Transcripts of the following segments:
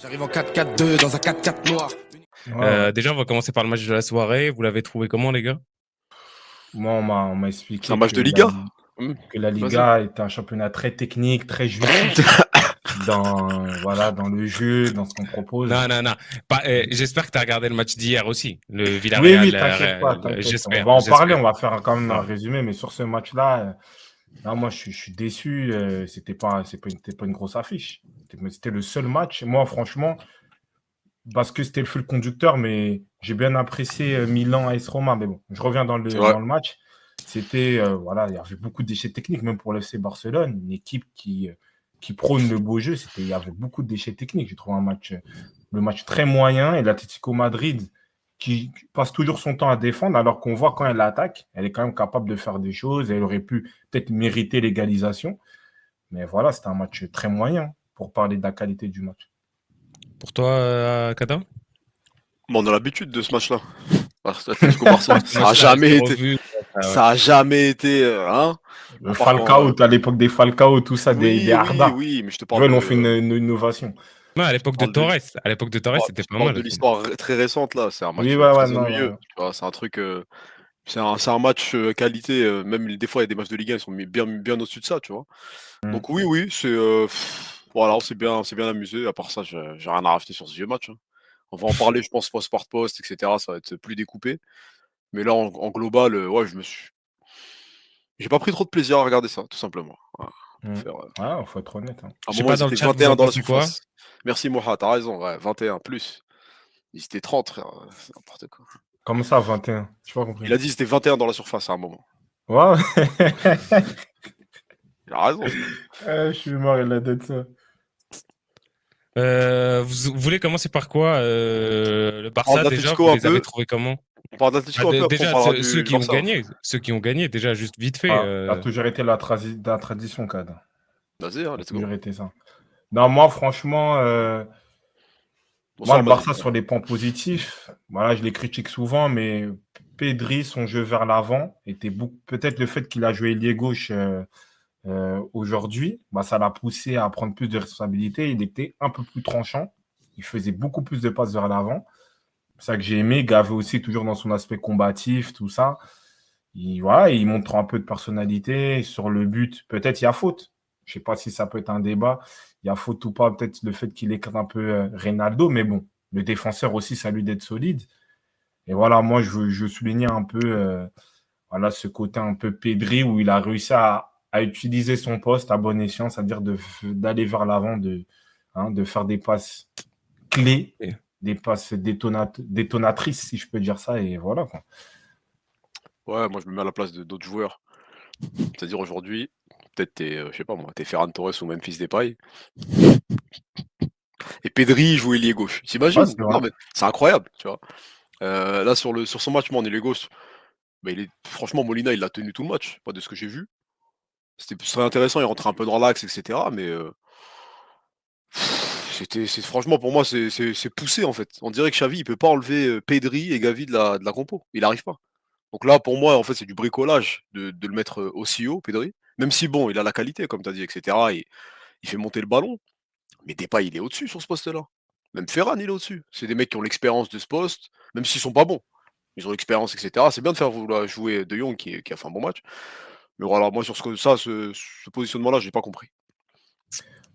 J'arrive en 4-4-2 dans un 4-4 noir. Déjà, on va commencer par le match de la soirée. Vous l'avez trouvé comment, les gars? Moi, on m'a C'est un expliqué match que de Liga. que la Vas-y. Liga est un championnat très technique, très jouissif dans le jeu, dans ce qu'on propose. Non. J'espère que tu as regardé le match d'hier aussi, le Oui, Villarreal. t'inquiète pas. J'espère. On va en parler, on va faire quand même un Ouais. résumé, mais sur ce match-là, non, moi, je suis déçu. C'était pas une grosse affiche. C'était le seul match. Moi, franchement, parce que c'était le fil conducteur, mais j'ai bien apprécié Milan AS Roma. Mais bon, je reviens dans C'est vrai. le match. C'était, il y avait beaucoup de déchets techniques, même pour l'FC Barcelone, une équipe qui prône le beau jeu. Il y avait beaucoup de déchets techniques. J'ai trouvé le match très moyen, et l'Atlético Madrid qui passe toujours son temps à défendre, alors qu'on voit quand elle attaque, elle est quand même capable de faire des choses. Elle aurait pu peut-être mériter l'égalisation. Mais voilà, c'était un match très moyen pour parler de la qualité du match. Pour toi, Kada? Bon, on a l'habitude de ce match-là. Atletico Barça, ça a jamais été. Ça a jamais été. Le Falcao, à l'époque des Falcao, tout ça, des Arda. Oui, mais je te Tu parle. vois, ils ont fait une innovation. Ouais, à l'époque de Torres. À l'époque de Torres, c'était pas mal. De l'histoire très récente, là. C'est un match Oui, très non, ennuyeux. Tu vois, c'est un truc. C'est un match qualité. Même des fois, il y a des matchs de Ligue 1, ils sont bien au-dessus de ça, tu vois. Donc oui, c'est. Voilà, on s'est bien amusé. À part ça, j'ai rien à rajouter sur ce vieux match. On va en parler, je pense, post par post, etc. Ça va être plus découpé. Mais là, en global, ouais, j'ai pas pris trop de plaisir à regarder ça, tout simplement. Ouais, faut être honnête. À un Je sais moment, pas, ils dans le étaient chat, vous 21 en dans la pensez quoi? surface. Merci, Moha, t'as raison, ouais, 21 plus. Ils étaient 30, frère. C'est n'importe quoi. Comme ça, 21. Je pas compris. Il a dit qu'ils étaient 21 dans la surface à un moment. Ouais. Il a raison. Je suis mort, il a dit ça. Vous voulez commencer par quoi? Le Barça, On déjà, d'Atlético vous un les avez peu. trouvés comment? On parle d'Atlético un peu, après Déjà, on parlera ceux du qui ont Barça. gagné. Ceux qui ont gagné, déjà, juste vite fait. Ça a toujours été la tradition, Kad. Vas-y, Ça a let's go. toujours été ça. Non, moi, franchement, Bonsoir, le Barça, vas-y. sur les points positifs, voilà, je les critique souvent, mais Pedri, son jeu vers l'avant, était peut-être le fait qu'il a joué ailier gauche aujourd'hui, ça l'a poussé à prendre plus de responsabilités. Il était un peu plus tranchant. Il faisait beaucoup plus de passes vers l'avant. C'est ça que j'ai aimé. Gavé aussi, toujours dans son aspect combatif, tout ça. Il montre un peu de personnalité. Sur le but, peut-être il y a faute. Je ne sais pas si ça peut être un débat. Il y a faute ou pas, peut-être le fait qu'il écrase un peu Reynaldo. Mais bon, le défenseur aussi, ça lui d'être solide. Et voilà, moi, je soulignais un peu ce côté un peu Pedri où il a réussi à utiliser son poste à bon escient, c'est-à-dire d'aller vers l'avant, de faire des passes clés, des passes détonatrices, si je peux dire ça, et voilà, quoi. Ouais, moi je me mets à la place d'autres joueurs. C'est-à-dire aujourd'hui, peut-être je sais pas moi, t'es Ferran Torres ou Memphis Depay. Et Pedri joue ailier gauche. T'imagines? Ouais, Non, mais c'est incroyable, tu vois. Là sur son match, moi en ailier gauche, franchement Molina il l'a tenu tout le match, pas de ce que j'ai vu. C'était très intéressant, il rentrait un peu dans l'axe, etc. Mais franchement pour moi c'est poussé en fait. On dirait que Xavi il peut pas enlever Pedri et Gavi de la compo. Il arrive pas. Donc là pour moi en fait c'est du bricolage de le mettre aussi haut, Pedri. Même si bon, il a la qualité comme tu as dit, etc. Il fait monter le ballon. Mais Depay il est au-dessus sur ce poste-là. Même Ferran il est au-dessus. C'est des mecs qui ont l'expérience de ce poste, même s'ils sont pas bons. Ils ont l'expérience, etc. C'est bien de faire vouloir jouer De Jong qui a fait un bon match. Mais voilà, moi sur ce positionnement-là, j'ai pas compris.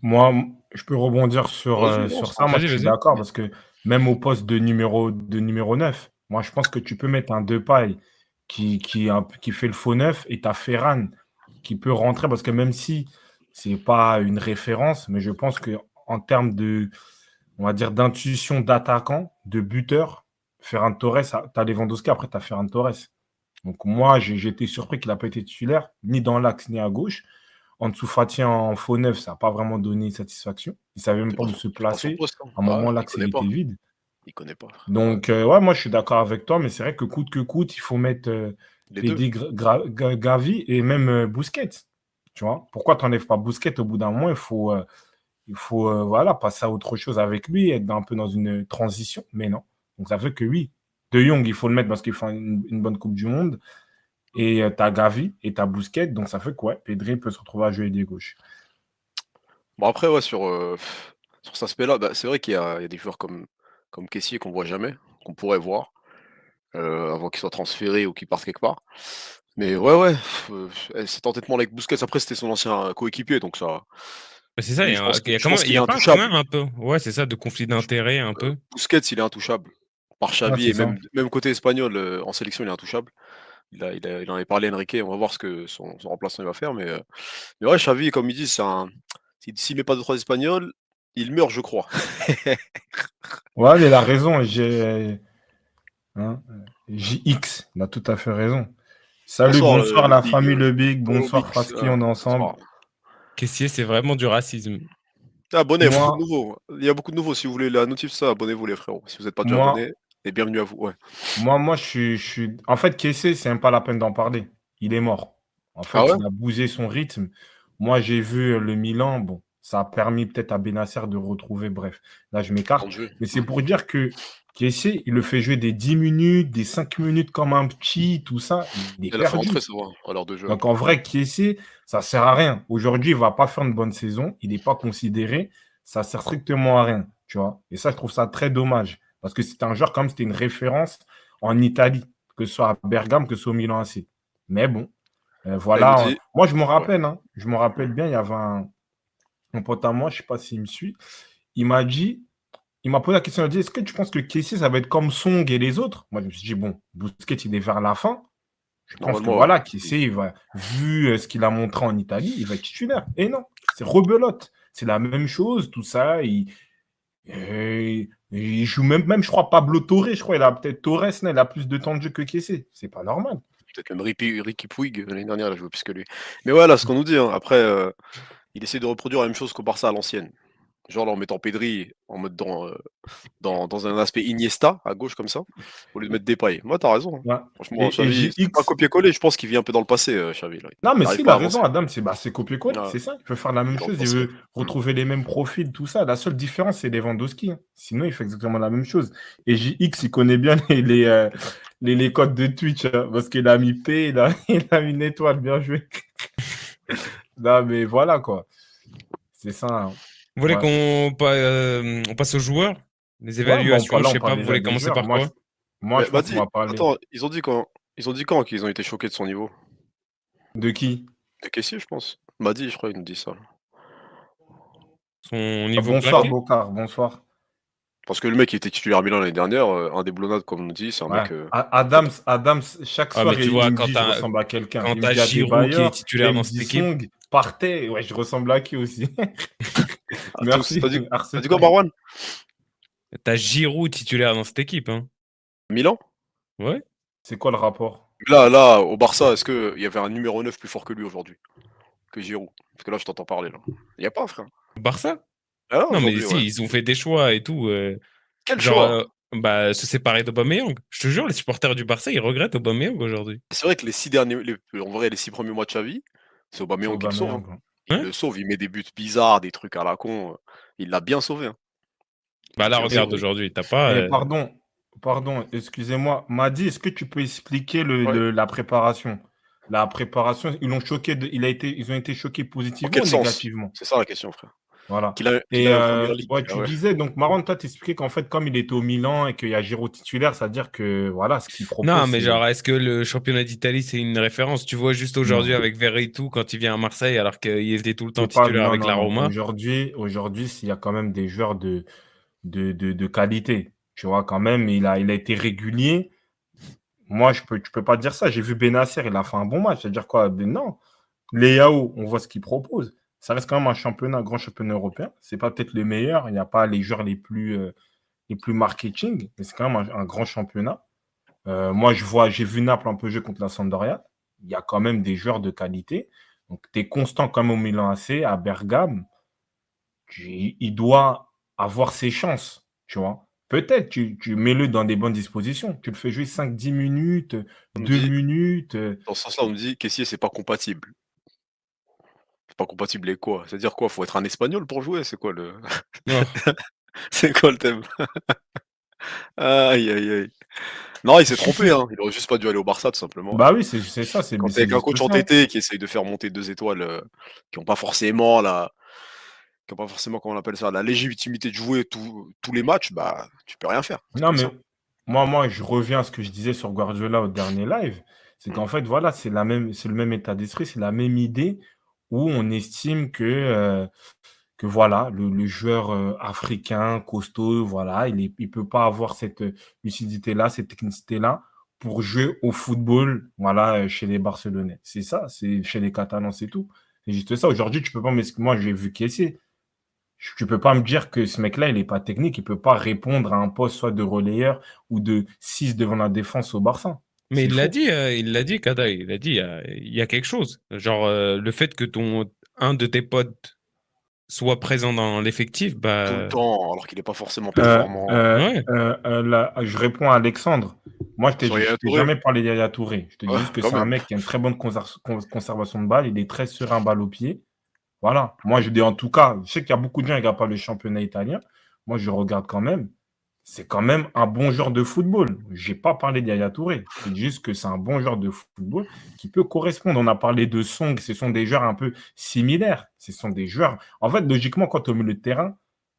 Moi, je peux rebondir sur ça. Moi, je suis Vas-y. d'accord parce que même au poste de numéro 9, moi, je pense que tu peux mettre un Depay qui fait le faux neuf et tu as Ferran qui peut rentrer parce que même si c'est pas une référence, mais je pense que en termes on va dire, d'intuition d'attaquant, de buteur, Ferran Torres, tu as Lewandowski, après tu as Ferran Torres. Donc moi, j'ai été surpris qu'il n'a pas été titulaire, ni dans l'axe, ni à gauche. Ansu Fati en faux neuf, ça n'a pas vraiment donné satisfaction. Il ne savait même pas où se placer. À un moment, l'axe, il était vide. Il connaît pas. Donc, ouais, moi, je suis d'accord avec toi, mais c'est vrai que coûte, il faut mettre Pedri, Gavi et même Busquets. Tu vois, pourquoi tu n'enlèves pas Busquets au bout d'un moment? Il faut voilà, passer à autre chose avec lui, être un peu dans une transition. Mais non. Donc, ça fait que oui, De Jong, il faut le mettre parce qu'il fait une bonne Coupe du Monde. Et tu as Gavi et tu as Busquets. Donc, ça fait que ouais, Pedri peut se retrouver à jouer des gauches. Bon, après, ouais, sur cet aspect-là, bah, c'est vrai qu'il y a des joueurs comme Kessié qu'on voit jamais, qu'on pourrait voir, avant qu'il soit transféré ou qu'il parte quelque part. Mais ouais, cet entêtement avec Busquets, après c'était son ancien coéquipier, donc ça Bah, c'est ça, lui, je pense il y a je quand même pense il qu'il y est a pas quand intouchable. même un peu ouais, c'est ça, de conflit d'intérêts un peu? Busquets, il est intouchable. Par Ouais, Xavi c'est et ça. même côté espagnol, en sélection, il est intouchable. Il en avait parlé à Enrique, on va voir ce que son remplaçant il va faire, mais ouais, Xavi, comme il dit, s'il met pas 2-3 Espagnols, il meurt, je crois. Ouais, mais il a raison. Hein, JX, il a tout à fait raison. Salut, Bonsoir, bonsoir le la Big, famille Le Big, Polo bonsoir Bix, Faski, on est ensemble. bonsoir. Caissier, c'est vraiment du racisme. Abonnez, beaucoup de Moi, nouveaux. Il y a beaucoup de nouveaux. Si vous voulez la notif, ça, abonnez-vous les frérots. Si vous n'êtes pas déjà moi, abonné, et bienvenue à vous. Ouais. moi, je suis. En fait, Kessé, c'est même pas la peine d'en parler. Il est mort. En Ah fait, ouais? il a bougé son rythme. Moi, j'ai vu le Milan. Bon, ça a permis peut-être à Benacer de retrouver. Bref, là, je Temps m'écarte. de jeu. Mais c'est pour dire que Kessé, il le fait jouer des 10 minutes, des 5 minutes comme un petit, tout ça. Il est Il a fait rentrer, perdu. ça va, à l'heure de jeu. Donc, en vrai, Kessé, ça sert à rien. Aujourd'hui, il va pas faire une bonne saison. Il n'est pas considéré. Ça sert strictement à rien. Tu vois. Et ça, je trouve ça très dommage. Parce que c'était un joueur, comme c'était une référence en Italie, que ce soit à Bergame, que ce soit au Milan AC. Mais bon, Là, il nous voilà. dit. Moi, je me Ouais. rappelle, hein, je me rappelle bien, il y avait un pote à moi, je ne sais pas s'il me suit. Il m'a dit, il m'a posé la question, il m'a dit, est-ce que tu penses que Kessie, ça va être comme Song et les autres? Moi, je me suis dit, bon, Busquets, il est vers la fin. Je pense que Normalement, ouais. voilà, Kessie, il va, vu ce qu'il a montré en Italie, il va être titulaire. Et non, c'est rebelote. C'est la même chose, tout ça. Il joue même, je crois, Pablo Torre, je crois, il a peut-être Torres, il a plus de temps de jeu que Kessie. C'est pas normal. Peut-être même Ricky Puig, l'année dernière, il a joué plus que lui. Mais voilà, ce qu'on nous dit. Hein. Après, il essaie de reproduire la même chose qu'au Barça à l'ancienne. Genre là, en mettant Pedri en mode dans un aspect Iniesta, à gauche comme ça, au lieu de mettre Depay. Moi, t'as raison. Hein. Ouais. Franchement, Et Xavi, c'est pas JX, copier-coller. Je pense qu'il vit un peu dans le passé, Xavi. Là. non, Il mais n'arrive s'il pas a à raison, avancer. Adam, c'est copier-coller, Ouais, c'est ça. Il peut faire la même dans le chose, il passé. veut retrouver les mêmes profils, tout ça. La seule différence, c'est Lewandowski. Hein. Sinon, il fait exactement la même chose. Et JX, il connaît bien les codes de Twitch, hein, parce qu'il a mis P, il a mis une étoile, bien joué. Non, mais voilà, quoi. C'est ça. Hein. Vous voulez Ouais. on passe aux joueurs? Les Ouais, bon, évaluations, là, je on sais pas, parle vous déjà voulez des commencer joueurs. par quoi? Moi, Mais je pense qu'on Madi, va parler attends, ils ont dit quand qu'ils ont été choqués de son niveau? de qui? De caissier, je pense. Madi, je crois, il nous dit ça. Là. Son niveau Bonsoir, claqué? Bocard, bonsoir. Parce que le mec qui était titulaire à Milan l'année dernière, indéboulonnable, comme on nous dit, c'est un Ouais. mec. Adams, chaque Ah, soir, mais tu il vois, me dit je ressemble à quelqu'un. quand Il me t'as dit à Giroud qui est Adebayor et titulaire il me dans dit cette équipe, Song, partez. Ouais, je ressemble à qui aussi? À tous. Merci, T'as dit quoi, Arsène. Marwan? t'as Giroud titulaire dans cette équipe, hein. Milan? Ouais. C'est quoi le rapport? Là, au Barça, est-ce qu'il y avait un numéro 9 plus fort que lui aujourd'hui? Que Giroud? Parce que là, je t'entends parler, là. Il n'y a pas, frère. Barça? Ah non, Non, mais aujourd'hui, si, ouais. ils ont fait des choix et tout. Quel Genre, choix? se séparer d'Aubameyang. Je te jure, les supporters du Barça, ils regrettent Aubameyang aujourd'hui. C'est vrai que en vrai, les 6 premiers mois de Xavi, c'est C'est Aubameyang qui le sauve. Hein. Aubameyang. Hein. Il Hein? le sauve, il met des buts bizarres, des trucs à la con. Il l'a bien sauvé. Hein. Il Bah l'a là, bien regarde sauvé. aujourd'hui, t'as pas. Et pardon, excusez-moi. Madi, est-ce que tu peux expliquer Ouais. la préparation? La préparation, ils ont été choqués En positivement quel ou sens? négativement? C'est ça la question, frère. Voilà. Qu'il Et aille en première ligue. ouais, Ah tu ouais. disais, donc Marwan, toi, t'expliquais qu'en fait, comme il était au Milan et qu'il y a Giroud titulaire, c'est-à-dire que voilà, ce qu'il Non, propose, mais c'est. genre, est-ce que le championnat d'Italie, c'est une référence? Tu vois, juste Non. aujourd'hui avec Verretou quand il vient à Marseille, alors qu'il était tout le temps C'est pas. titulaire Non, avec non, la non. Roma. Aujourd'hui, s'il y a quand même des joueurs de qualité. Tu vois, quand même, il a été régulier. Moi, tu peux pas dire ça. J'ai vu Benacer, il a fait un bon match. C'est-à-dire quoi? Non. Léao, on voit ce qu'il propose. Ça reste quand même un grand championnat européen. C'est pas peut-être le meilleur. Il n'y a pas les joueurs les plus marketing, mais c'est quand même un grand championnat. Moi, j'ai vu Naples un peu jouer contre la Sampdoria. Il y a quand même des joueurs de qualité. Donc, tu es constant comme au Milan AC, à Bergame. Il doit avoir ses chances, tu vois. Peut-être, tu mets-le dans des bonnes dispositions. Tu le fais jouer 5-10 minutes, On me 2 dit, minutes. dans ce sens-là, on me dit Kessié, c'est pas compatible. C'est pas compatible et quoi? C'est-à-dire quoi? Faut être un espagnol pour jouer? C'est quoi le. Non. C'est quoi le thème? Aïe, aïe, aïe. Non, il s'est trompé, hein. Il aurait juste pas dû aller au Barça, tout simplement. Bah oui, c'est ça, Quand t'es c'est avec un juste coach ça. entêté qui essaye de faire monter 2 étoiles qui ont pas forcément qui n'ont pas forcément, comment on appelle ça, la légitimité de jouer tous les matchs, bah, tu peux rien faire. C'est Non, comme mais ça. moi, je reviens à ce que je disais sur Guardiola au dernier live. C'est Mm. qu'en fait, voilà, c'est le même état d'esprit, c'est la même idée où on estime que voilà, le joueur africain, costaud, voilà, il peut pas avoir cette lucidité-là, cette technicité-là pour jouer au football, voilà, chez les Barcelonais. C'est ça, c'est chez les Catalans, c'est tout. C'est juste ça. Aujourd'hui, tu peux pas, moi, j'ai vu Kessie. Tu peux pas me dire que ce mec-là, il est pas technique, il peut pas répondre à un poste soit de relayeur ou de 6 devant la défense au Barça. Mais C'est faux. il l'a dit, Kada, il a dit, il y a quelque chose. Genre, le fait que un de tes potes soit présent dans l'effectif, Tout le bah, temps, alors qu'il n'est pas forcément Euh, performant. ouais. là, je réponds à Alexandre. Moi, Sur je Yaya t'ai Touré, jamais parlé d'Yaya Touré. Je te dis ouais, juste que quand c'est un même. mec qui a une très bonne conservation de balle. Il est très serein balle au pied. Voilà. Moi, je dis en tout cas, je sais qu'il y a beaucoup de gens qui ne regardent pas le championnat italien. Moi, je regarde quand même. C'est quand même un bon joueur de football. Je n'ai pas parlé d'Yaya Touré. Je dis juste que c'est un bon joueur de football qui peut correspondre. On a parlé de Song. Ce sont des joueurs un peu similaires. Ce sont des joueurs. En fait, logiquement, quand tu es au milieu de terrain,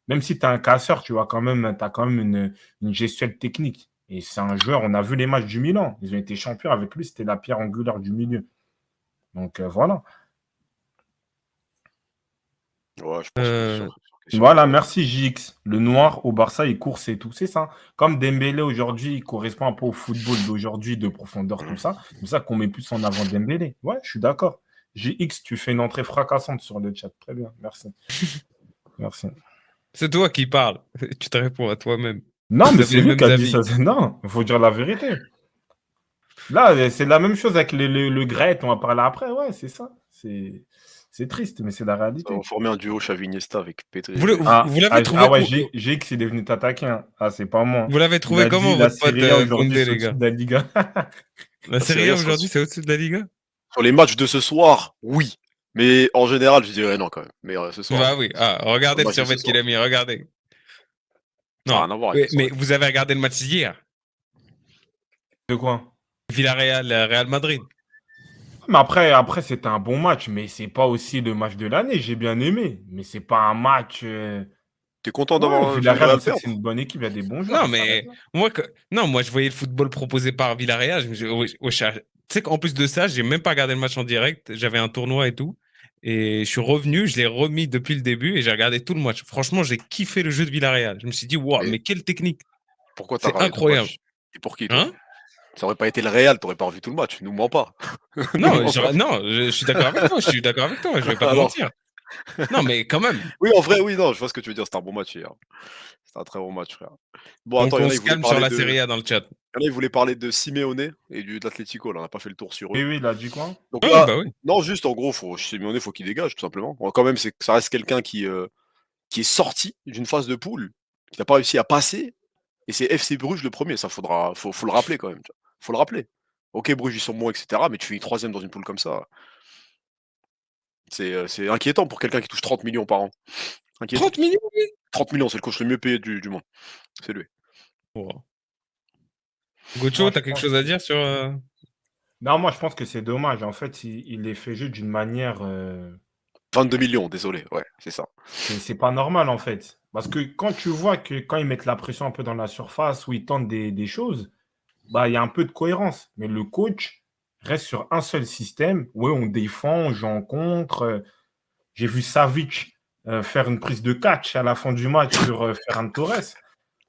même si tu es un casseur, tu as quand même une gestuelle technique. Et c'est un joueur, on a vu les matchs du Milan. Ils ont été champions avec lui. C'était la pierre angulaire du milieu. Donc voilà. Ouais, je pense que sur question Voilà, de... merci JX. Le noir au Barça, il court, c'est tout. C'est ça. Comme Dembélé aujourd'hui, il correspond un peu au football d'aujourd'hui, de profondeur, tout ça. C'est pour ça qu'on met plus en avant Dembélé. Ouais, je suis d'accord. JX, tu fais une entrée fracassante sur le chat. Très bien, merci. Merci. C'est toi qui parles. Tu te réponds à toi-même. Non, Vous mais avez c'est les lui mêmes qui a dit avis. ça. Non, il faut dire la vérité. Là, c'est la même chose avec le Gret, on va parler après. Ouais, c'est ça. C'est triste, mais c'est la Ça va réalité. former un duo Xavi-Iniesta avec Pedri et Vous, le- Gavi. vous, vous l'avez trouvé Ouais, où? GX, il est venu t'attaquer. Hein. Ah, c'est pas moi. Vous l'avez Il trouvé a dit comment, la votre pote Serie A aujourd'hui, Condé, c'est les au-dessus gars? de la Liga. La La Serie Serie A A, ça, aujourd'hui, c'est au-dessus de la Liga? sur les matchs de ce soir, oui. Mais en général, je dirais non quand même. Mais ce soir, Bah non. oui. Ah, Le regardez le match de ce survêt qu'il soir. a mis, regardez. Ça n'a Non, rien à voir avec oui, le soir. mais vous avez regardé le match d'hier. De quoi? Villarreal, Real Madrid. Mais après c'était un bon match, mais c'est pas aussi le match de l'année. J'ai bien aimé, mais c'est pas un match. T'es content Ouais, d'avoir vu le Villarreal, on Real sait que c'est perdre? une bonne équipe, il y a des bons joueurs. Non, Ça s'arrête mais là. moi, je voyais le football proposé par Villarreal. Je me suis dit, tu sais qu'en plus de ça, j'ai même pas regardé le match en direct. J'avais un tournoi et tout. Et je suis revenu, je l'ai remis depuis le début et j'ai regardé tout le match. Franchement, j'ai kiffé le jeu de Villarreal. Je me suis dit, waouh, Mais mais quelle technique! pourquoi t'as C'est regardé tout le incroyable. match? Et pour qui, toi? Hein? Ça aurait pas été le Real, t'aurais pas revu tout le match. Nous mens pas. Nous Non, mens pas. non, je suis d'accord avec toi. Je suis d'accord avec toi. Je vais pas te Alors, mentir. Non, mais quand même, oui, en vrai, oui, non, je vois ce que tu veux dire. C'était un bon match hier. C'était un très bon match, frère. Bon, attends, on se calme sur la Serie A dans le chat. il y en a, ils voulaient parler de Simeone et de l'Atlético. Là, on n'a pas fait le tour sur eux. Oui, il a dit quoi? Donc Ouais, là, bah oui. non, juste en gros, Simeone, faut qu'il dégage, tout simplement. Bon, quand même, ça reste quelqu'un qui est sorti d'une phase de poule, qui n'a pas réussi à passer. Et c'est FC Bruges le premier. Ça, faut le rappeler quand même. Tu vois. Faut le rappeler. Ok, Bruges, ils sont bons, etc. Mais tu fais une troisième dans une poule comme ça. C'est inquiétant pour quelqu'un qui touche 30 millions par an. Inquiétant. 30 millions, oui. 30 millions, c'est le coach le mieux payé du monde. C'est lui. Wow. Gocho, Moi, je t'as quelque pense chose à dire sur. Non, moi, je pense que c'est dommage. En fait, il les fait jouer d'une manière. 22 millions, désolé. Ouais, c'est ça. C'est pas normal, en fait. Parce que quand tu vois que quand ils mettent la pression un peu dans la surface, où ils tentent des choses, bah, il y a un peu de cohérence. Mais le coach reste sur un seul système. Oui, on défend, on joue en contre. J'ai vu Savic faire une prise de catch à la fin du match sur Ferran Torres.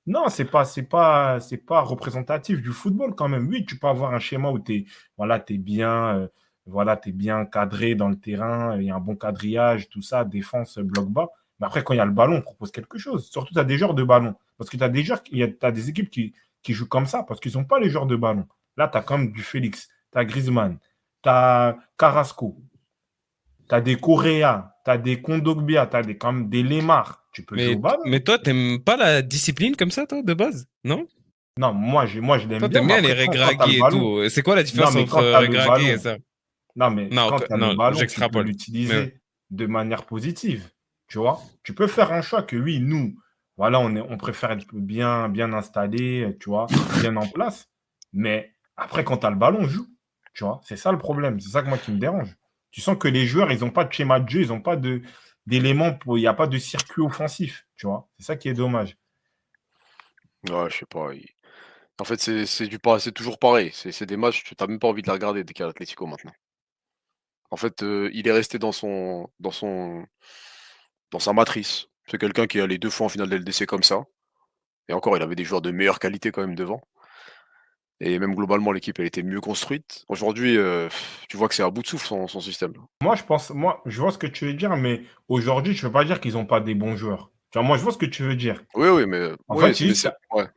Non, c'est pas représentatif du football quand même. Oui, tu peux avoir un schéma où tu es, voilà, t'es bien cadré dans le terrain, il y a un bon quadrillage, tout ça, défense, bloc bas. Mais après, quand il y a le ballon, on propose quelque chose. Surtout, tu as des joueurs de ballon. Parce que tu as des joueurs, t'as des équipes qui jouent comme ça parce qu'ils n'ont pas les joueurs de ballon. Là, tu as comme du Félix, tu as Griezmann, tu as Carrasco, tu as des Correa, tu as des Kondogbia, tu as comme des Lemar. Tu peux jouer au ballon. Mais toi, t'aimes pas la discipline comme ça, toi, de base? Non? Non, moi, je l'aime Toi, bien. t'aimes Mais bien les après, quand tu as le regragui et ballon, tout. C'est quoi la non, différence mais entre quand tu as le regragui et ballon, ça? non, mais Non, quand tu as le non, ballon, tu peux j'extrapole. Mais l'utiliser de manière positive. Tu vois? Tu peux faire un choix que oui, nous, voilà, on préfère être bien, bien installé, tu vois, bien en place. Mais après, quand tu as le ballon, joue. Tu vois? C'est ça le problème. C'est ça que moi qui me dérange. Tu sens que les joueurs, ils n'ont pas de schéma de jeu, ils n'ont pas de. d'éléments, il n'y a pas de circuit offensif, tu vois. C'est ça qui est dommage. Ouais, je sais pas. En fait, c'est toujours pareil. C'est des matchs, tu n'as même pas envie de les regarder dès qu'il y a l'Atlético maintenant. En fait, il est resté dans sa matrice. C'est quelqu'un qui est allé 2 fois en finale de LDC comme ça. Et encore, il avait des joueurs de meilleure qualité quand même devant. Et même globalement, l'équipe, elle était mieux construite. Aujourd'hui, tu vois que c'est à bout de souffle son système. Moi, je vois ce que tu veux dire, mais aujourd'hui, je ne veux pas dire qu'ils n'ont pas des bons joueurs. Tu vois, moi, je vois ce que tu veux dire. Oui, oui, mais En oui, fait, c'est juste ouais.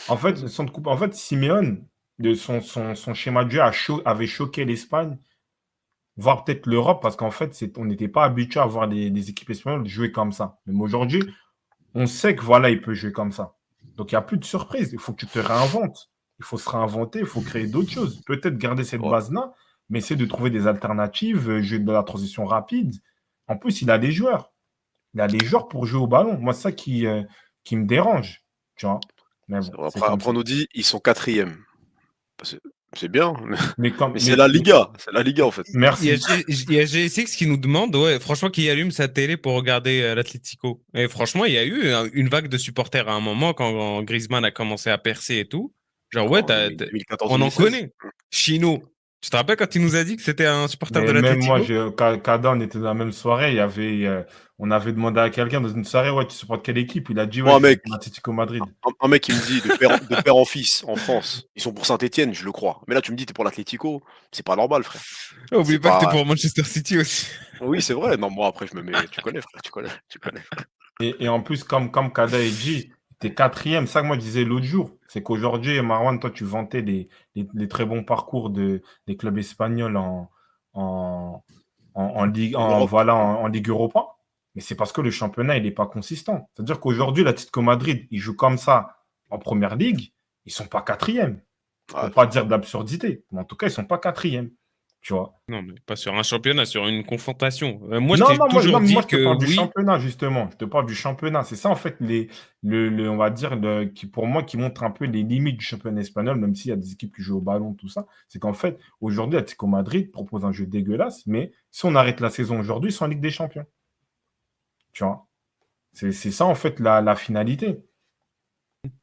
En fait, Vas-y. en fait, Simeone, son schéma de jeu avait choqué l'Espagne, voire peut-être l'Europe, parce qu'en fait, on n'était pas habitué à voir des équipes espagnoles jouer comme ça. Mais aujourd'hui, on sait que voilà, il peut jouer comme ça. Donc, il n'y a plus de surprise. Il faut que tu te réinventes. Il faut se réinventer, il faut créer d'autres choses. Peut-être garder cette Ouais. base-là, mais essayer de trouver des alternatives, jouer de la transition rapide. En plus, il a des joueurs. Il a des joueurs pour jouer au ballon. Moi, c'est ça qui me dérange. Tu vois. Mais C'est bon, vrai. c'est Après, comme après, ça. on nous dit ils sont quatrième. C'est bien, Mais, mais c'est la Liga. C'est la Liga en fait. Il y a, merci. il y a GSX qui nous demande, ouais, franchement, qui allume sa télé pour regarder l'Atlético. Et franchement, il y a eu une vague de supporters à un moment quand Griezmann a commencé à percer et tout. Genre, ouais, En on en 2014-2016. connaît. Chino. Tu te rappelles quand il nous a dit que c'était un supporter de Mais même moi, l'Atlético? Kada, on était dans la même soirée. On avait demandé à quelqu'un dans une soirée, ouais, tu supportes quelle équipe? Il a dit, ouais, Moi, un je suis mec, pour l'Atlético Madrid. un mec qui me dit de père en fils en France, ils sont pour Saint-Etienne, je le crois. Mais là, tu me dis, t'es pour l'Atlético, c'est pas normal, frère. Oublie C'est pas que t'es pas. pour Manchester City aussi. Oui, c'est vrai. Non, moi, après, je me mets. Tu connais, frère, tu connais. Et en plus, comme Kada a dit, t'es quatrième. Ça que moi, je disais l'autre jour. C'est qu'aujourd'hui, Marwan, toi, tu vantais les très bons parcours des clubs espagnols en, en Ligue, En Europe. voilà, en Ligue Europa. Mais c'est parce que le championnat, il n'est pas consistant. C'est-à-dire qu'aujourd'hui, l'Atlético Madrid, ils jouent comme ça en première ligue. Ils ne sont pas quatrième. Ouais, Pour pas dire d'absurdité. Mais en tout cas, ils ne sont pas quatrième. Tu vois. Non, mais pas sur un championnat, sur une confrontation. Moi, je Non, t'ai non, toujours moi, dit je te que parle du oui. championnat, justement. Je te parle du championnat. C'est ça, en fait, on va dire, qui, pour moi, qui montre un peu les limites du championnat espagnol, même s'il y a des équipes qui jouent au ballon, tout ça. C'est qu'en fait, aujourd'hui, Atlético Madrid propose un jeu dégueulasse, mais si on arrête la saison aujourd'hui, ils sont en Ligue des Champions. Tu vois. C'est ça, en fait, la finalité.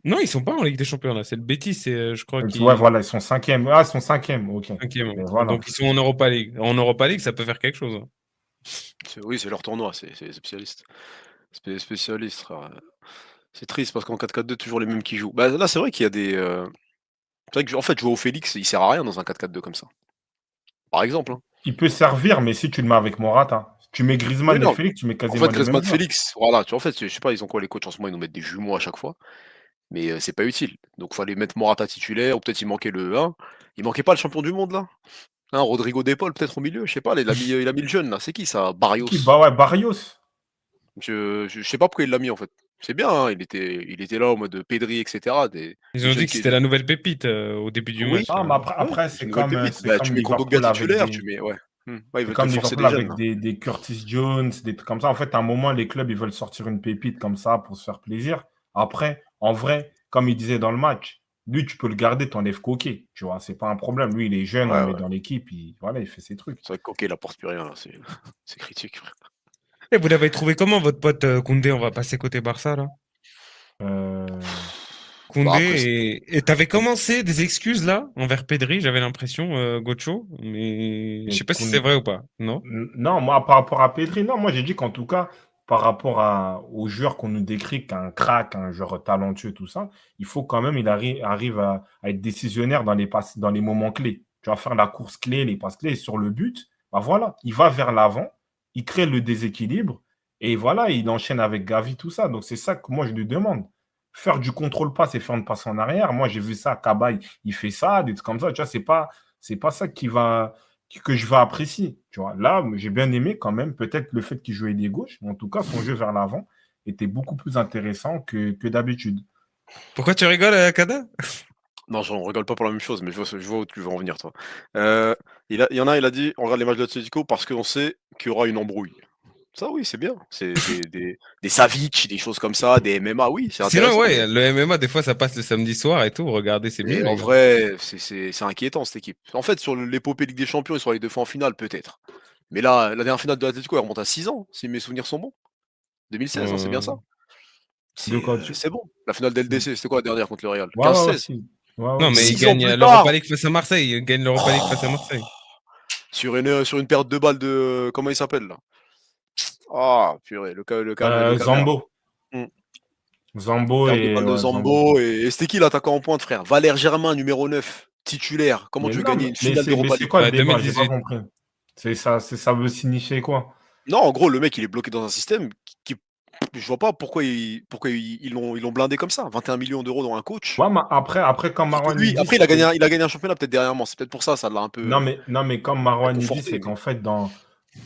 Non, ils sont pas en Ligue des Champions, là. C'est le Betis, je crois, Ouais, qui voilà, ils sont cinquième. Ah, ils sont cinquième, ok. cinquième. Mais voilà. Donc, ils sont en Europa League. En Europa League, ça peut faire quelque chose, hein. Oui, c'est leur tournoi, c'est spécialiste. Spécialiste, frère. C'est triste parce qu'en 4-4-2, toujours les mêmes qui jouent. Bah, là, c'est vrai qu'il y a des. C'est vrai que, en fait, Joao Félix, il sert à rien dans un 4-4-2 comme ça. Par exemple. Hein. Il peut servir, mais si tu le mets avec Morata, tu mets Oui, Griezmann et non. Félix, tu mets En quasiment fait, les mêmes Griezmann joueurs. Félix, voilà. Tu vois, en fait, je sais pas, ils ont quoi les coachs en ce moment, ils nous mettent des jumeaux à chaque fois. Mais c'est pas utile. Donc, fallait mettre Morata titulaire, ou peut-être il manquait le 1. Il manquait pas le champion du monde, là. Hein, Rodrigo De Paul, peut-être au milieu, je sais pas, il a mis le jeune, là. C'est qui ça? Qui? Barrios. Bah ouais, Barrios. Je sais pas pourquoi il l'a mis, en fait. C'est bien, hein, il était là en mode Pedri, etc. Ils Des ont jeunes dit que qui. c'était la nouvelle pépite au début du Oui, match, Ah, là. mais ouais, après c'est une nouvelle pépite. c'est Bah, tu comme mets Kondogbia Liverpool avec titulaire, tu mets. Ouais. Ouais, ils c'est veulent te comme forcer Liverpool des jeunes, avec là. des Curtis Jones, des trucs comme ça. En fait, à un moment, les clubs, ils veulent sortir une pépite comme ça pour se faire plaisir. Après, en vrai, comme il disait dans le match, lui, tu peux le garder, t'enlèves Coquet. Tu vois, c'est pas un problème. Lui, il est jeune, on le Ouais, met ouais. dans l'équipe, voilà, il fait ses trucs. C'est vrai que Coquet, il apporte plus rien, là. C'est critique, frère. Et vous l'avez trouvé comment, votre pote Koundé? On va passer côté Barça, là. Euh, Bah, après, Koundé, et t'avais commencé des excuses, là, envers Pedri, j'avais l'impression, Gocho, mais je sais et pas si c'est vrai ou pas, non? Non, moi, par rapport à Pedri, non, moi, j'ai dit qu'en tout cas, par rapport aux joueurs qu'on nous décrit, qu'un crack, un joueur talentueux, tout ça, il faut quand même, il arrive à être décisionnaire dans les moments clés. Tu vas faire la course clé, les passes clés, et sur le but, bah voilà, il va vers l'avant, il crée le déséquilibre, et voilà, il enchaîne avec Gavi, tout ça. Donc, c'est ça que moi, je lui demande. Faire du contrôle-passe et faire une passe en arrière. Moi, j'ai vu ça, Cabaye, il fait ça, des trucs comme ça. Tu vois, c'est pas ça que je vais apprécier. Tu vois. Là, j'ai bien aimé quand même, peut-être le fait qu'il jouait des gauches, mais en tout cas, son jeu vers l'avant était beaucoup plus intéressant que d'habitude. Pourquoi tu rigoles, Kada? non, j'en rigole pas pour la même chose, mais je vois où tu veux en venir, toi. Il y en a, il a dit, on regarde les matchs de l'Atlético parce qu'on sait qu'il y aura une embrouille. Ça, oui, c'est bien. C'est des Savic, des choses comme ça, des MMA, oui, c'est Sinon, intéressant. ouais, le MMA, des fois, ça passe le samedi soir et tout. Regardez, c'est mieux, Et les en gars. vrai, c'est inquiétant, cette équipe. En fait, sur l'épopée Ligue des Champions, ils sont allés 2 fois en finale, peut-être. Mais là, la dernière finale de l'Atlético, elle remonte à 6 ans, si mes souvenirs sont bons. 2016, hein, c'est bien ça. De quoi tu... C'est bon. La finale d'LDC, c'était quoi la dernière contre le Real? Ouais, ouais, 15-16. aussi. Ouais, Non, ouais. mais il 6 ans gagne plus l'Europa tard. League face à Marseille. Il gagne l'Europa League face à Marseille. Sur une perte de balle de. Comment il s'appelle là? Ah, purée, le caméra. Zambo. Hmm. Zambo Perte de et... balle de ouais, Zambo. Et c'était qui l'attaquant en pointe, frère? Valère Germain, numéro 9, titulaire. Comment Mais tu veux non, gagner une mais finale d'Europa c'est League? quoi le Ouais, débat? J'ai pas 2018. compris. Ça veut signifier quoi? Non, en gros, le mec, il est bloqué dans un système qui. Je vois pas pourquoi ils l'ont blindé comme ça. 21 millions d'euros dans un coach. Ouais, mais après, comme Surtout Marwan il lui, dit, après, c'est que... il a gagné un championnat peut-être dernièrement. C'est peut-être pour ça, ça l'a un peu Non, mais comme Marwan il dit, conforté. c'est qu'en fait,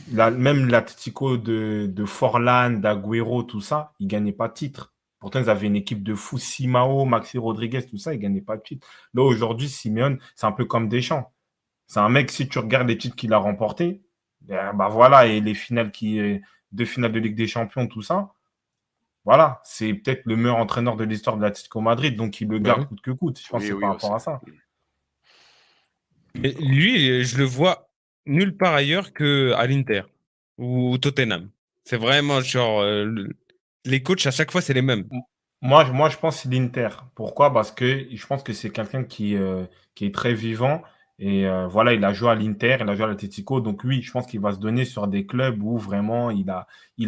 même l'Atlético de Forlan, d'Agüero, tout ça, ils gagnaient pas de titre. Pourtant, ils avaient une équipe de fous, Simao, Maxi Rodriguez, tout ça, ils gagnaient pas de titre. Là, aujourd'hui, Simeone, c'est un peu comme Deschamps. C'est un mec, si tu regardes les titres qu'il a remportés, bah voilà, et les finales deux finales de Ligue des Champions, tout ça, voilà, c'est peut-être le meilleur entraîneur de l'histoire de l'Atlético Madrid, donc il le Bah garde oui. coûte que coûte. Je pense que Oui, c'est oui, par aussi. rapport à ça. Et lui, je le vois nulle part ailleurs qu'à l'Inter ou au Tottenham. C'est vraiment genre. Les coachs, à chaque fois, c'est les mêmes. Moi, je pense que c'est l'Inter. Pourquoi? Parce que je pense que c'est quelqu'un qui est très vivant. Et voilà, il a joué à l'Inter, il a joué à l'Atlético. Donc oui, je pense qu'il va se donner sur des clubs où vraiment il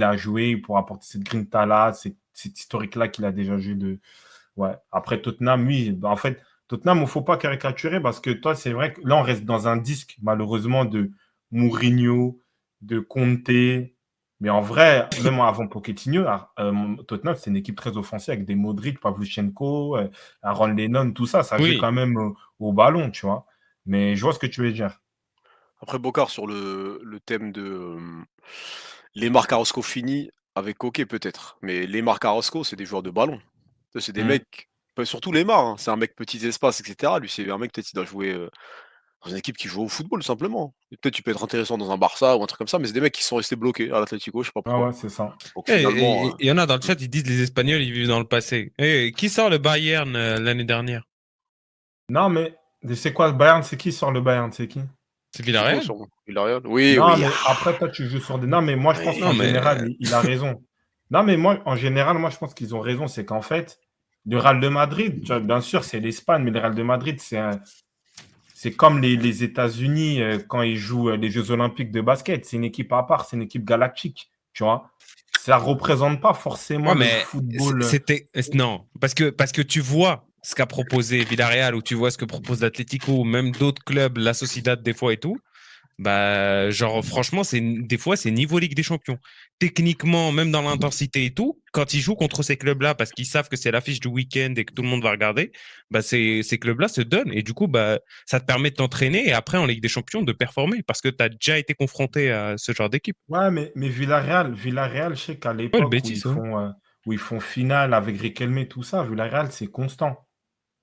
a joué pour apporter cette grinta-là, cette historique-là qu'il a déjà joué de. Ouais. Après Tottenham, oui. Bah, en fait, Tottenham, il ne faut pas caricaturer parce que toi, c'est vrai que là, on reste dans un disque, malheureusement, de Mourinho, de Conte. Mais en vrai, même avant Pochettino, Tottenham, c'est une équipe très offensive avec des Modric, Pavlyuchenko, Aaron Lennon, tout ça. Ça jouait Oui. quand même au ballon, tu vois. Mais je vois ce que tu veux dire. Après, Bocard, sur le thème de Lemar Carrasco fini avec Coquet, peut-être. Mais Lemar Carrasco, c'est des joueurs de ballon. C'est des Mm. mecs, surtout Lemar, hein, c'est un mec petits espaces, etc. Lui, c'est un mec, peut-être, il doit jouer dans une équipe qui joue au football, simplement. Et peut-être tu peux être intéressant dans un Barça ou un truc comme ça, mais c'est des mecs qui sont restés bloqués à l'Atlético, je sais pas Ah pourquoi. ouais, c'est ça. Donc Et finalement, il y en a dans le chat, ils disent les Espagnols, ils vivent dans le passé. Et qui sort le Bayern l'année dernière? Non, mais c'est quoi le Bayern? C'est qui sort le Bayern? C'est qui? C'est c'est quoi Villarreal? sur Villarreal? Oui, Non, oui. mais après, toi, tu joues sur des. Non, mais moi, je pense Oui. qu'en Non, mais général, il a raison. Non, mais moi, en général, moi, je pense qu'ils ont raison. C'est qu'en fait, le Real de Madrid, tu vois, bien sûr, c'est l'Espagne, mais le Real de Madrid, c'est comme les États-Unis quand ils jouent les Jeux Olympiques de basket. C'est une équipe à part, c'est une équipe galactique, tu vois. Ça ne représente pas forcément ouais, le mais football. non, parce que tu vois ce qu'a proposé Villarreal ou tu vois ce que propose l'Atlético ou même d'autres clubs, la Sociedad des fois et tout. Bah, genre, franchement, des fois, c'est niveau Ligue des Champions. Techniquement, même dans l'intensité et tout, quand ils jouent contre ces clubs-là, parce qu'ils savent que c'est l'affiche du week-end et que tout le monde va regarder, bah, ces clubs-là se donnent. Et du coup, bah, ça te permet de t'entraîner et après, en Ligue des Champions, de performer parce que tu as déjà été confronté à ce genre d'équipe. Ouais, mais Villarreal, je sais qu'à Ouais, le l'époque Betis, ouais. où ils font finale avec Riquelme, tout ça, Villarreal, c'est constant.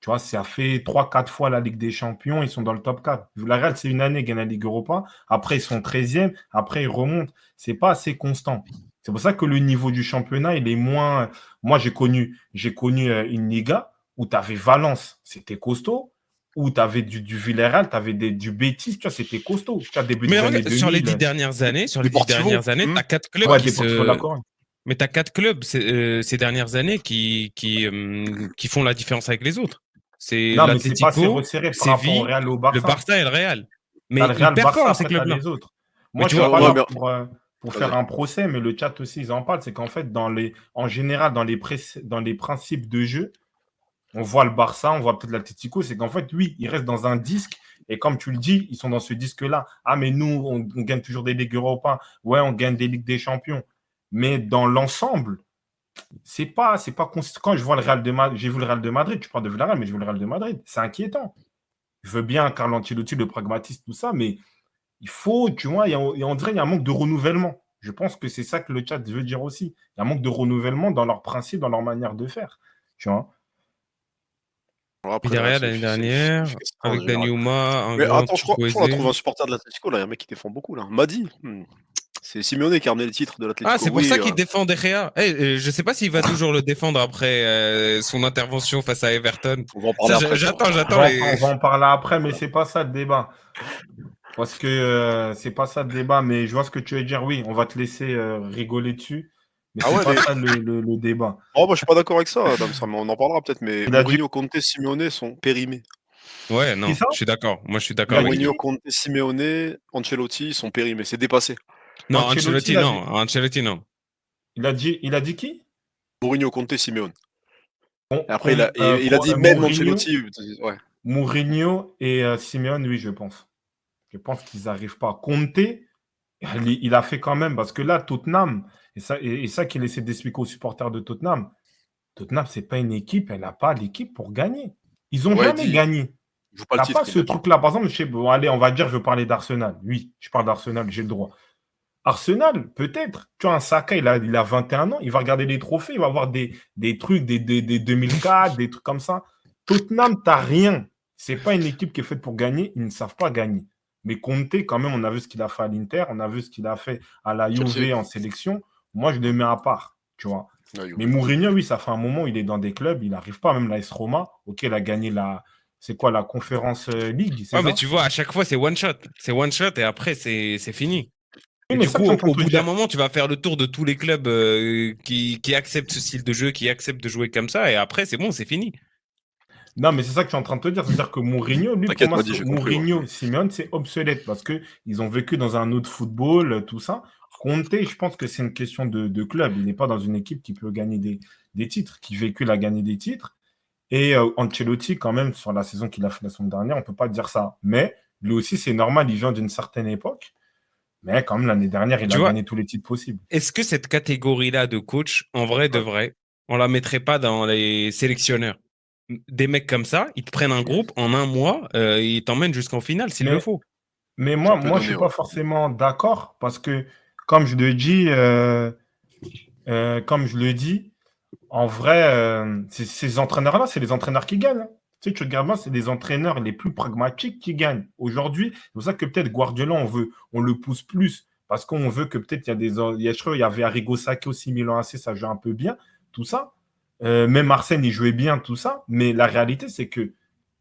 Tu vois, ça fait 3-4 fois la Ligue des Champions, ils sont dans le top 4. Villarreal, c'est une année, ils gagnent la Ligue Europa. Après, ils sont 13e. Après, ils remontent. C'est pas assez constant. C'est pour ça que le niveau du championnat, il est moins. Moi, j'ai connu une Liga où tu avais Valence, c'était costaud. Où tu avais du Villarreal, tu avais du Betis, tu vois, c'était costaud. Tu vois, début Mais des années regarde, sur les 2000. 10 dernières années, Deportivo. tu as 4 clubs Ouais, qui Deportivo se. La Corogne. Mais tu as 4 clubs ces dernières années qui font la différence avec les autres. C'est Non, mais c'est pas assez l'Atlético, resserré par rapport au Séville, Real et au le Barça. Barça et le Real. Tu as Mais le ils Real Barça, performent ces après tu as clubs-là. les autres. Mais Moi, tu je ne suis vois, pas Ouais, là mais pour vas-y. faire un procès, mais le chat aussi, ils en parlent. C'est qu'en fait, en général, dans les principes de jeu, on voit le Barça, on voit peut-être l'Atlético, c'est qu'en fait, oui, ils restent dans un disque. Et comme tu le dis, ils sont dans ce disque-là. Ah, mais nous, on gagne toujours des Ligues Europa. Ouais, on gagne des Ligues des Champions. Mais dans l'ensemble, c'est pas consistant. Quand je vois le Real de Madrid, j'ai vu le Real de Madrid, tu parles de Villarreal, mais je veux le Real de Madrid. C'est inquiétant. Je veux bien Carlo Ancelotti, le pragmatisme, tout ça, mais il faut, tu vois, on dirait qu'il y a un manque de renouvellement. Je pense que c'est ça que le chat veut dire aussi. Il y a un manque de renouvellement dans leurs principes, dans leur manière de faire. Tu vois. Après, le Real, Villarreal l'année c'est dernière, efficace en avec général. Dani Ouma, un Mais grand attends, je crois qu'on a trouvé Chukwueze. un supporter de l'Atlético, là, il y a un mec qui défend beaucoup, là. Madi. C'est Simeone qui a ramené le titre de Ah, l'Atlético. c'est pour Oui, ça qu'il défend De Gea. Je sais pas s'il va toujours le défendre après son intervention face à Everton. on va en parler Ça, après. j'attends On les. va en parler après, mais c'est pas ça le débat. Parce que c'est pas ça le débat, mais je vois ce que tu veux dire. Oui, on va te laisser rigoler dessus, mais Ah c'est ouais, pas mais ça le débat. oh, moi, je suis pas d'accord avec ça, Adam, mais on en parlera peut-être, mais Il a dit Mourinho, Conte, Simeone sont périmés. Ouais, qui non, ça? je suis d'accord. Moi, je suis Il d'accord a avec dit lui. Mourinho, qui? Conte, Simeone, Ancelotti sont périmés, c'est dépassé. Non, Ancelotti, Ancelotti, non. Ancelotti, non. il a dit qui? Mourinho, Conte, Simeone. Con- Et après, con- il a dit même Mourinho, Ancelotti. Ouais. Mourinho et Simeone, oui, je pense. Je pense qu'ils n'arrivent pas. Conte, il a fait quand même, parce que là, Tottenham, et ça qu'il essaie d'expliquer aux supporters de Tottenham, c'est pas une équipe, elle n'a pas l'équipe pour gagner. Ils n'ont Ouais, il jamais dit, gagné. il joue pas le T'as pas titre, il ce l'a dit. truc-là. Par exemple, bon, allez, on va dire, je veux parler d'Arsenal. Oui, je parle d'Arsenal, j'ai le droit. Arsenal, peut-être. Tu vois, un Saka, il a 21 ans, il va regarder les trophées, il va avoir des trucs, des 2004, des trucs comme ça. Tottenham, t'as rien. C'est pas une équipe qui est faite pour gagner, ils ne savent pas gagner. Mais Conte, quand même, on a vu ce qu'il a fait à l'Inter, on a vu ce qu'il a fait à la Chelsea. Juve en sélection. Moi, je le mets à part, tu vois. Ouais, Mais Mourinho, oui, ça fait un moment, il est dans des clubs, il n'arrive pas, même la S Roma. Ok, il a gagné c'est quoi, la Conférence League, c'est Ouais, mais ça? tu vois, à chaque fois, c'est one shot. C'est one shot et après, c'est fini. Oui, Et mais du ça, coup, tu es en au, train de au te bout d'un dire. moment, tu vas faire le tour de tous les clubs qui acceptent ce style de jeu, qui acceptent de jouer comme ça. Et après, c'est bon, c'est fini. Non, mais c'est ça que tu es en train de te dire. C'est-à-dire que Mourinho, lui, pour T'inquiète, moi, Madi, j'ai compris. Ouais. Mourinho, Simeone, c'est obsolète parce qu'ils ont vécu dans un autre football, tout ça. Conte, je pense que c'est une question de club. Il n'est pas dans une équipe qui peut gagner des titres, qui véhicule à gagner des titres. Et Ancelotti, quand même, sur la saison qu'il a fait la semaine dernière, on ne peut pas dire ça. Mais lui aussi, c'est normal, il vient d'une certaine époque. Mais quand même, l'année dernière, il Tu a vois, gagné tous les titres possibles. est-ce que cette catégorie-là de coach, en vrai de Ouais. vrai, on la mettrait pas dans les sélectionneurs? Des mecs comme ça, ils te prennent un groupe en un mois, ils t'emmènent jusqu'en finale s'il le Mais, faut. mais C'est moi, un peu moi, je ne donné, suis ouais. pas forcément d'accord parce que, comme je le dis, en vrai, ces entraîneurs-là, c'est les entraîneurs qui gagnent, hein. Tu sais, tu regardes bien, c'est les entraîneurs les plus pragmatiques qui gagnent. Aujourd'hui, c'est pour ça que peut-être Guardiola, on le pousse plus parce qu'on veut que peut-être je crois, il y avait Arrigo Sacchi aussi, Milan AC, ça joue un peu bien, tout ça. Même Arsène, il jouait bien, tout ça. Mais la réalité, c'est que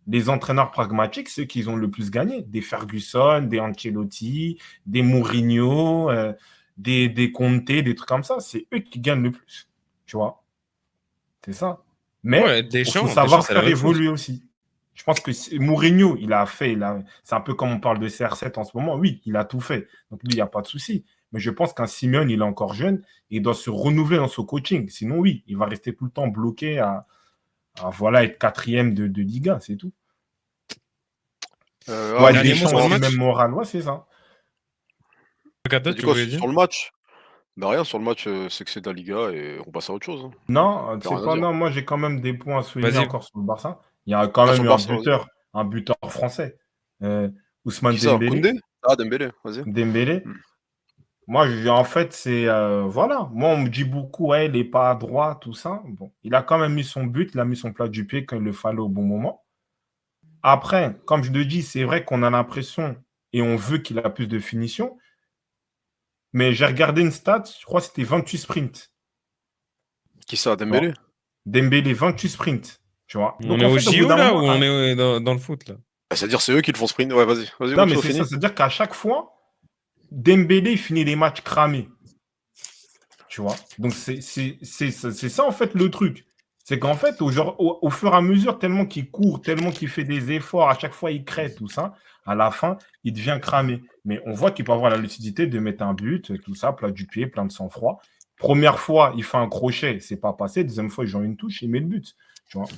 les entraîneurs pragmatiques, ceux qui ont le plus gagné, des Ferguson, des Ancelotti, des Mourinho, des Conte, des trucs comme ça, c'est eux qui gagnent le plus. Tu vois? C'est ça. Mais Ouais, il faut Deschamps, savoir c'est la faire même chose. évoluer aussi. Je pense que Mourinho, c'est un peu comme on parle de CR7 en ce moment. Oui, il a tout fait. Donc lui, il n'y a pas de souci. Mais je pense qu'un Simeone, il est encore jeune et il doit se renouveler dans son coaching. Sinon, oui, il va rester tout le temps bloqué voilà, être quatrième de Liga, c'est tout. Ah Ouais, oui, Dernier mot Deschamps sur le aussi, même match? moral. Ouais, c'est ça. Kata, t'as dit tu quoi voulais dire? sur le match? Bah rien, sur le match, c'est que c'est de la Liga et on passe à autre chose. Hein. Non, Y a rien à c'est pas dire. non, moi j'ai quand même des points à souligner Vas-y, encore sur le Barça. Il y a quand Ah, même sur le eu Barça, vas-y. un buteur français. Ousmane Qui ça? Dembélé. Koundé? Ah, Dembélé, vas-y. Dembélé. Hmm. Moi, en fait, c'est voilà. Moi, on me dit beaucoup, ouais, il n'est pas à droite, tout ça. Bon, il a quand même mis son but, il a mis son plat du pied quand il le fallait au bon moment. Après, comme je le dis, c'est vrai qu'on a l'impression et on veut qu'il a plus de finition. Mais j'ai regardé une stat, je crois que c'était 28 sprints. Qui ça? Tu vois. Dembélé? Dembélé, 28 sprints. Tu vois. on Donc, est en au fait, au bout JO d'un là ou moment, on est dans le foot là? Bah, c'est-à-dire c'est eux qui le font sprint. Ouais, vas-y, vas-y, non, mais continue, c'est ça. fini. C'est-à-dire qu'à chaque fois, Dembélé, il finit les matchs cramés. Tu vois. Donc, c'est ça, en fait, le truc. C'est qu'en fait, au fur et à mesure, tellement qu'il court, tellement qu'il fait des efforts, à chaque fois, il crée tout ça, à la fin, il devient cramé. Mais on voit qu'il peut avoir la lucidité de mettre un but, tout ça, plat du pied, plein de sang-froid. Première fois, il fait un crochet, c'est pas passé. Deuxième fois, il joue une touche, il met le but. Tu vois.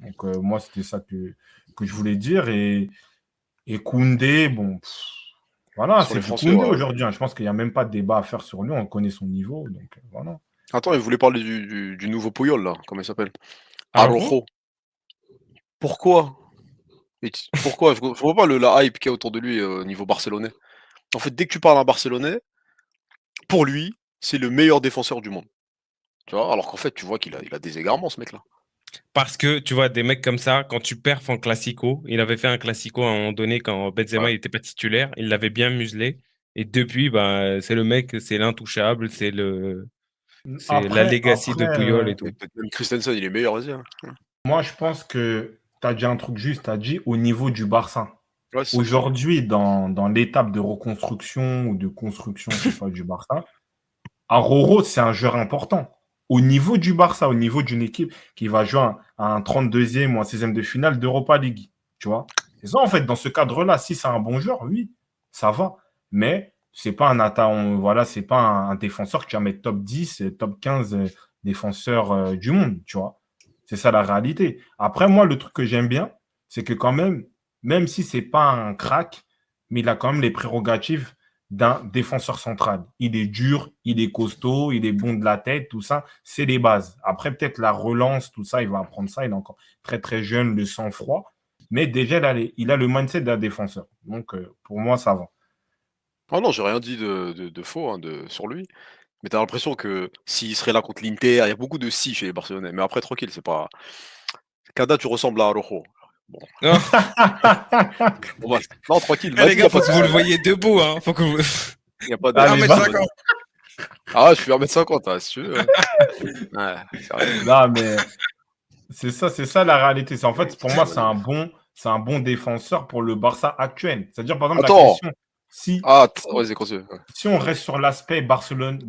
Donc, moi, c'était ça que je voulais dire. Et Koundé, bon, voilà, Sur c'est les du Français, Koundé ouais. aujourd'hui, hein. Je pense qu'il n'y a même pas de débat à faire sur lui. On connaît son niveau. Donc, voilà. Attends, il voulait parler du nouveau Puyol, là. Comment il s'appelle? Araujo? Araujo. Pourquoi? Pourquoi? Je vois pas la hype qu'il y a autour de lui au niveau barcelonais. En fait, dès que tu parles à un Barcelonais, pour lui, c'est le meilleur défenseur du monde. Tu vois? Alors qu'en fait, tu vois qu'il a des égarements, ce mec-là. Parce que tu vois, des mecs comme ça, quand tu perfs en classico, il avait fait un classico à un moment donné quand Benzema Ouais. il n'était pas titulaire, il l'avait bien muselé. Et depuis, bah, c'est le mec, c'est l'intouchable, c'est la Après, legacy de Puyol et Et tout. peut-être même Christensen, il est meilleur, vas-y. Hein. moi, je pense que tu as dit un truc juste, tu as dit au niveau du Barça. Ouais, c'est ça. Aujourd'hui, dans l'étape de reconstruction ou de construction, je sais pas, du Barça, Aroro, c'est un joueur important. Au niveau du Barça, au niveau d'une équipe qui va jouer à un 32e ou un 16e de finale d'Europa League. Tu vois? C'est ça, en fait, dans ce cadre-là, si c'est un bon joueur, oui, ça va. Mais c'est pas un attaquant, voilà, c'est pas un défenseur qui va mettre top 10, top 15 défenseurs du monde, tu vois. C'est ça la réalité. Après, moi, le truc que j'aime bien, c'est que quand même si c'est pas un crack, mais il a quand même les prérogatives d'un défenseur central. Il est dur, il est costaud, il est bon de la tête, tout ça, c'est les bases. Après, peut-être la relance, tout ça, il va apprendre ça. Il est encore très, très jeune, le sang-froid. Mais déjà, il a le mindset d'un défenseur. Donc, pour moi, ça va. Ah non, j'ai rien dit de faux hein, sur lui. Mais t'as l'impression que s'il serait là contre l'Inter, il y a beaucoup de si chez les Barcelonais. Mais après, tranquille, c'est pas. Kada, tu ressembles à Araujo. Bon, Non, bon, bah, non, tranquille. eh, les Vas-y, y gars, a faut pas que vous le voyez debout. Hein. Faut que vous. y a pas de. Allez, y a va. pas de- 1m50. Ah, je suis 1m50, hein, si tu veux. Ouais, sérieux. Non, mais c'est ça la réalité. En fait, pour moi, c'est un bon défenseur pour le Barça actuel. C'est-à-dire, par exemple, la Attends. question, si, Ah, vas-y, continue. Ouais. si on reste sur l'aspect Barcelone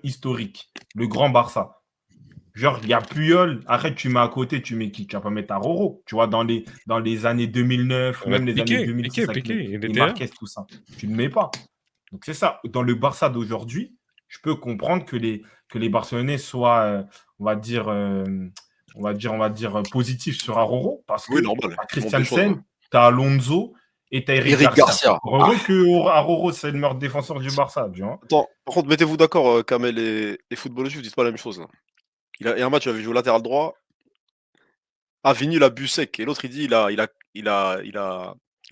historique, le grand Barça, genre, il y a Puyol, arrête, tu mets à côté, tu mets qui? Tu vas pas mettre Aroro. Tu vois, dans les années 2009, On va même les années Piqué, 2010 avec Piqué, il les était là. Marquez, tout ça. Tu ne le mets pas. Donc, c'est ça. Dans le Barça d'aujourd'hui, je peux comprendre que les Barcelonais soient, on va dire, positifs sur Aroro parce que Oui, normal. t'as Le monde des choses, ouais. Christiansen, t'as Alonso et t'as Eric Eric Garcia. Garcia. Heureux que Aroro, c'est le meilleur défenseur du Barça, tu vois. Attends, par contre, mettez-vous d'accord, Kamel et footballeurs, vous dites pas la même chose. Là. Il y a un match, il avait joué latéral droit. Ah, Vini, il a bu sec. Et l'autre, il dit, il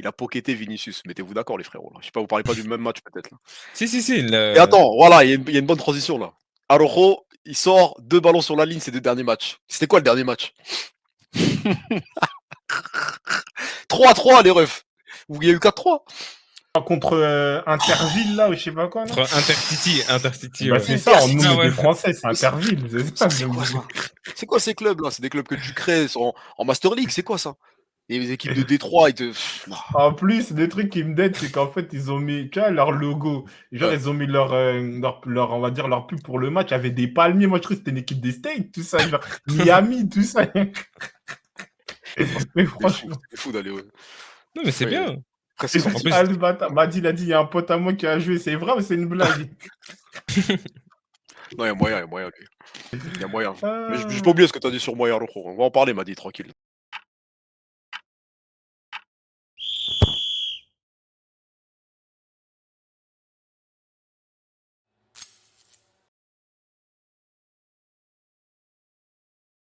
a pocketé Vinicius. Mettez-vous d'accord, les frérots. Là. Je sais pas, vous parlez pas du même match, peut-être. Là. Si. Et attends, voilà, il y a une bonne transition, là. Araujo, il sort 2 ballons sur la ligne ces 2 derniers matchs. C'était quoi le dernier match 3-3, les refs. Il y a eu 4-3. Contre Interville, là, ou je sais pas quoi, là. Entre Intercity, Bah, ouais. c'est ça, nous, Ah on est ouais. des Français, c'est Interville. C'est ça, C'est quoi ça C'est quoi ces clubs-là C'est des clubs que tu crées en Master League, c'est quoi ça Et les équipes de Détroit, ils te. Non. En plus, des trucs qui me détent, c'est qu'en fait, ils ont mis, tu vois, leur logo. Genre, Ouais. ils ont mis leur, on va dire, leur pub pour le match avec des palmiers. Moi, je crois que c'était une équipe des States, tout ça. Genre, Miami, tout ça. Mais franchement, C'est fou d'aller. Non, mais c'est Ouais. bien. Presque En plus- Albata m'a dit, il a dit, il y a un pote à moi qui a joué. C'est vrai ou c'est une blague? Non, il y a moyen, lui. Il y a moyen. Mais Ah. j'ai pas oublié ce que t'as dit sur moi, Araujo. On va en parler, m'a dit, tranquille.